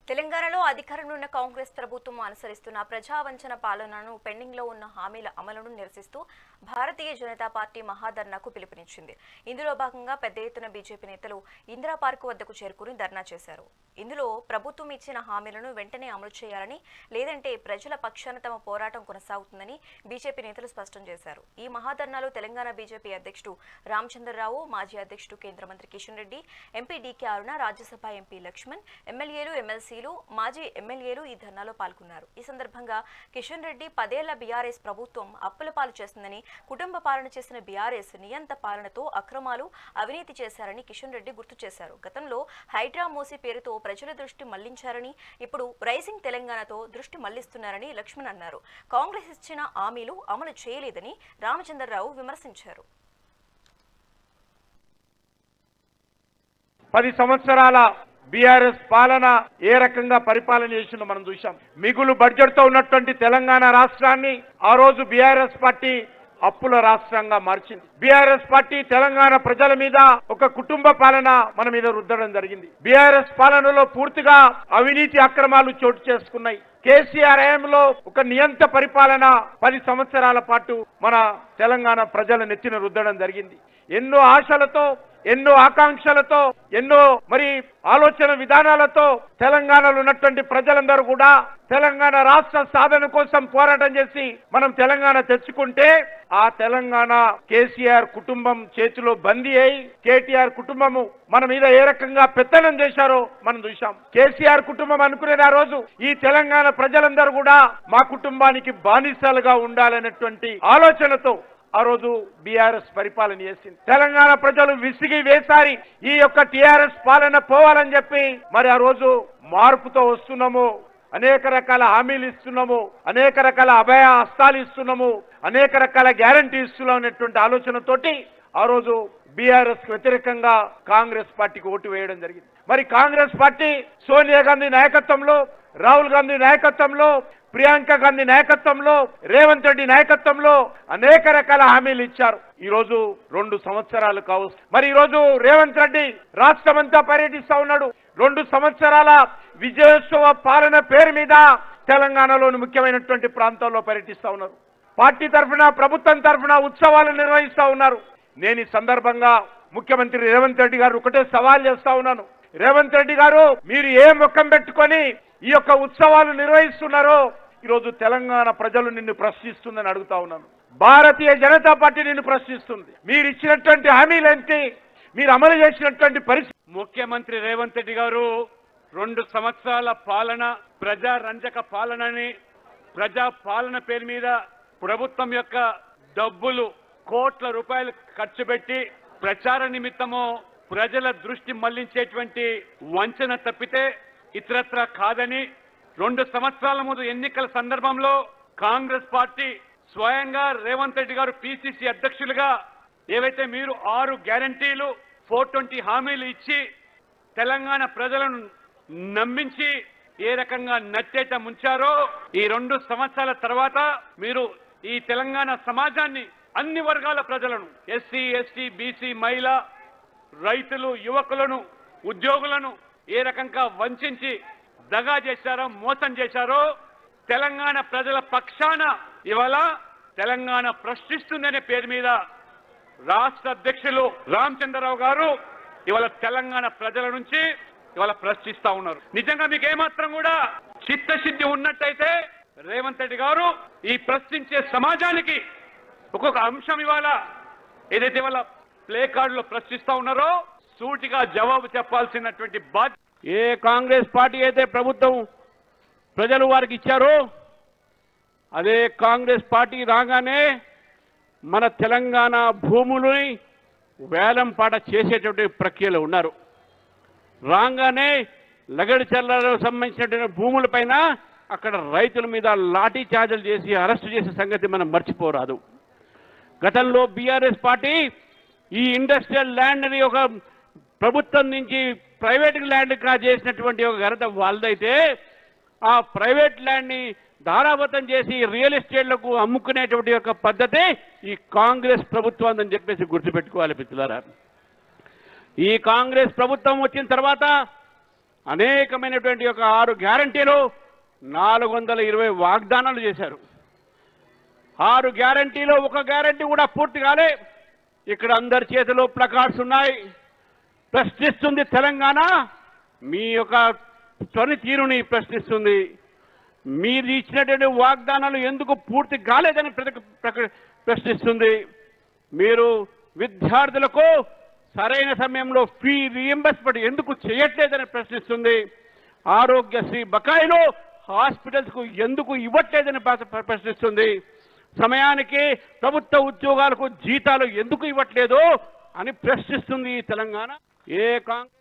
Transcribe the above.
తెలంగాణలో అధికారంలో ఉన్న కాంగ్రెస్ ప్రభుత్వం అనుసరిస్తున్న ప్రజావంచన పాలనను పెండింగ్ లో ఉన్న హామీల అమలును నిరసిస్తూ భారతీయ జనతా పార్టీ మహాధర్నాకు పిలుపునిచ్చింది. ఇందులో భాగంగా పెద్ద ఎత్తున బీజేపీ నేతలు ఇందిరా పార్క్ వద్దకు చేరుకుని ధర్నా చేశారు. ఇందులో ప్రభుత్వం ఇచ్చిన హామీలను వెంటనే అమలు చేయాలని, లేదంటే ప్రజల పక్షాన తమ పోరాటం కొనసాగుతుందని బీజేపీ నేతలు స్పష్టం చేశారు. ఈ మహాధర్నాలో తెలంగాణ బీజేపీ అధ్యక్షుడు రామచంద్రరావు, మాజీ అధ్యక్షుడు కేంద్ర మంత్రి కిషన్ రెడ్డి, ఎంపీ డీకే అరుణ, రాజ్యసభ ఎంపీ లక్ష్మణ్, ఎమ్మెల్యేలు, ఎమ్మెల్సీ మాజీ ఎమ్మెల్యేలు ఈ ధర్నాలో పాల్గొన్నారు. ఈ సందర్భంగా కిషన్ రెడ్డి 10 ఏళ్ల బీఆర్ఎస్ ప్రభుత్వం అప్పుల పాలు చేస్తుందని, కుటుంబ పాలన చేసిన బీఆర్ఎస్ నియంత పాలనతో అక్రమాలు, అవినీతి చేశారని కిషన్ రెడ్డి గుర్తు చేశారు. గతంలో హైడ్రా మోసీ పేరుతో ప్రజల దృష్టి మళ్లించారని, ఇప్పుడు రైజింగ్ తెలంగాణతో దృష్టి మళ్లిస్తున్నారని లక్ష్మణ్ అన్నారు. కాంగ్రెస్ ఇచ్చిన హామీలు అమలు చేయలేదని రామచంద్రరావు విమర్శించారు. 10 సంవత్సరాల బీఆర్ఎస్ పాలన ఏ రకంగా పరిపాలన చేసిందో మనం చూశాం. మిగులు బడ్జెట్ తో ఉన్నటువంటి తెలంగాణ రాష్ట్రాన్ని ఆ రోజు బీఆర్ఎస్ పార్టీ అప్పుల రాష్ట్రంగా మార్చింది. బీఆర్ఎస్ పార్టీ తెలంగాణ ప్రజల మీద ఒక కుటుంబ పాలన మన మీద రుద్దడం జరిగింది. బీఆర్ఎస్ పాలనలో పూర్తిగా అవినీతి అక్రమాలు చోటు చేసుకున్నాయి. కేసీఆర్ హయాంలో ఒక నియంత పరిపాలన 10 సంవత్సరాల పాటు మన తెలంగాణ ప్రజల నెత్తిన రుద్దడం జరిగింది. ఎన్నో ఆశలతో, ఎన్నో ఆకాంక్షలతో, ఎన్నో ఆలోచన విధానాలతో తెలంగాణలో ఉన్నటువంటి ప్రజలందరూ కూడా తెలంగాణ రాష్ట్ర సాధన కోసం పోరాటం చేసి మనం తెలంగాణ తెచ్చుకుంటే, ఆ తెలంగాణ కేసీఆర్ కుటుంబం చేతిలో బందీ అయి కేటీఆర్ కుటుంబము మన మీద ఏ రకంగా పెత్తనం చేశారో మనం చూశాం. కేసీఆర్ కుటుంబం అనుకునేది ఆ రోజు ఈ తెలంగాణ ప్రజలందరూ కూడా మా కుటుంబానికి బానిసలుగా ఉండాలనేటువంటి ఆలోచనతో ఆ రోజు బీఆర్ఎస్ పరిపాలన చేసింది. తెలంగాణ ప్రజలు విసిగి వేసారి ఈ యొక్క టీఆర్ఎస్ పాలన పోవాలని చెప్పి ఆ రోజు మార్పుతో వస్తున్నాము, అనేక రకాల హామీలు ఇస్తున్నాము, అనేక రకాల అభయ హస్తాలు ఇస్తున్నాము, అనేక రకాల గ్యారంటీ ఇస్తున్నాం అనేటువంటి ఆలోచనతోటి ఆ రోజు బీఆర్ఎస్ వ్యతిరేకంగా కాంగ్రెస్ పార్టీకి ఓటు వేయడం జరిగింది. కాంగ్రెస్ పార్టీ సోనియా గాంధీ నాయకత్వంలో, రాహుల్ గాంధీ నాయకత్వంలో, ప్రియాంక గాంధీ నాయకత్వంలో, రేవంత్ రెడ్డి నాయకత్వంలో అనేక రకాల హామీలు ఇచ్చారు. ఈ రోజు 2 సంవత్సరాలు కావు. ఈ రోజు రేవంత్ రెడ్డి రాష్ట్రమంతా పర్యటిస్తా ఉన్నాడు. 2 సంవత్సరాల విజయోత్సవ పాలన పేరు మీద తెలంగాణలోని ముఖ్యమైనటువంటి ప్రాంతాల్లో పర్యటిస్తా ఉన్నారు. పార్టీ తరఫున, ప్రభుత్వం తరఫున ఉత్సవాలు నిర్వహిస్తా ఉన్నారు. నేను ఈ సందర్భంగా ముఖ్యమంత్రి రేవంత్ రెడ్డి గారు ఒకటే సవాల్ చేస్తా ఉన్నాను. రేవంత్ రెడ్డి గారు, మీరు ఏ ముఖం పెట్టుకొని ఈ యొక్క ఉత్సవాలు నిర్వహిస్తున్నారో ఈరోజు తెలంగాణ ప్రజలు నిన్ను ప్రశ్నిస్తుందని అడుగుతా ఉన్నాను. భారతీయ జనతా పార్టీ నిన్ను ప్రశ్నిస్తుంది. మీరు ఇచ్చినటువంటి హామీలేంటి, మీరు అమలు చేసినటువంటి పరిస్థితి. ముఖ్యమంత్రి రేవంత్ రెడ్డి గారు 2 సంవత్సరాల పాలన ప్రజారంజక పాలనని, ప్రజా పాలన పేరు మీద ప్రభుత్వం యొక్క డబ్బులు కోట్ల రూపాయలు ఖర్చు పెట్టి ప్రచార నిమిత్తము ప్రజల దృష్టి మళ్లించేటువంటి వంచన తప్పితే ఇతరత్ర కాదని, 2 సంవత్సరాల ముందు ఎన్నికల సందర్భంలో కాంగ్రెస్ పార్టీ స్వయంగా రేవంత్ రెడ్డి గారు పిసిసి అధ్యక్షులుగా ఏవైతే మీరు 6 గ్యారంటీలు 420 హామీలు ఇచ్చి తెలంగాణ ప్రజలను నమ్మించి ఏ రకంగా నట్టేట ముంచారో, ఈ 2 సంవత్సరాల తర్వాత మీరు ఈ తెలంగాణ సమాజాన్ని, అన్ని వర్గాల ప్రజలను, ఎస్సీ, ఎస్టీ, బీసీ, మహిళ, రైతులు, యువకులను, ఉద్యోగులను ఏ రకంగా వంచి దగా చేశారో, మోసం చేశారో, తెలంగాణ ప్రజల పక్షాన ఇవాళ తెలంగాణ ప్రశ్నిస్తుందనే పేరు మీద రాష్ట్ర అధ్యక్షులు రామచంద్రరావు గారు ఇవాళ తెలంగాణ ప్రజల నుంచి ఇవాళ ప్రశ్నిస్తా ఉన్నారు. నిజంగా మీకు ఏమాత్రం కూడా చిత్తశుద్ధి ఉన్నట్టయితే రేవంత్ రెడ్డి గారు ఈ ప్రశ్నించే సమాజానికి ఒక్కొక్క అంశం ఇవాళ ఏదైతే ఇవాళ ప్లే కార్డులో ప్రశ్నిస్తా ఉన్నారో సూటిగా జవాబు చెప్పాల్సినటువంటి బాధ్యత. ఏ కాంగ్రెస్ పార్టీ అయితే ప్రభుత్వం ప్రజలు వారికి ఇచ్చారో అదే కాంగ్రెస్ పార్టీ రాగానే మన తెలంగాణ భూములని వేలం పాట చేసేటువంటి ప్రక్రియలో ఉన్నారు. రాగానే లగడిచర్లకు సంబంధించినటువంటి భూములపైన అక్కడ రైతుల మీద లాఠీ చార్జీలు చేసి అరెస్టు చేసే సంగతి మనం మర్చిపోరాదు. గతంలో బీఆర్ఎస్ పార్టీ ఈ ఇండస్ట్రియల్ ల్యాండ్ని ఒక ప్రభుత్వం నుంచి ప్రైవేట్ ల్యాండ్గా చేసినటువంటి ఒక ఘనత వాళ్ళదైతే, ఆ ప్రైవేట్ ల్యాండ్ని ధారాబద్ధం చేసి రియల్ ఎస్టేట్లకు అమ్ముకునేటువంటి ఒక పద్ధతి ఈ కాంగ్రెస్ ప్రభుత్వం అని చెప్పేసి గుర్తుపెట్టుకోవాలి మిత్రులారా. ఈ కాంగ్రెస్ ప్రభుత్వం వచ్చిన తర్వాత అనేకమైనటువంటి ఒక 6 గ్యారంటీలు 420 వాగ్దానాలు చేశారు. 6 గ్యారంటీలో ఒక గ్యారంటీ కూడా పూర్తి కాలే. ఇక్కడ అందరి చేతిలో ప్లకార్డ్స్ ఉన్నాయి. ప్రశ్నిస్తుంది తెలంగాణ, మీ యొక్క పనితీరుని ప్రశ్నిస్తుంది. మీరు ఇచ్చినటువంటి వాగ్దానాలు ఎందుకు పూర్తి కాలేదని ప్రశ్నిస్తుంది. మీరు విద్యార్థులకు సరైన సమయంలో ఫీ రీఎంబర్స్మెంట్ ఎందుకు చేయట్లేదని ప్రశ్నిస్తుంది. ఆరోగ్యశ్రీ బకాయిలు హాస్పిటల్స్కు ఎందుకు ఇవ్వట్లేదని ప్రశ్నిస్తుంది. సమయానికి ప్రభుత్వ ఉద్యోగాలకు జీతాలు ఎందుకు ఇవ్వట్లేదు అని ప్రశ్నిస్తుంది ఈ తెలంగాణ. ఏ కాంగ్రెస్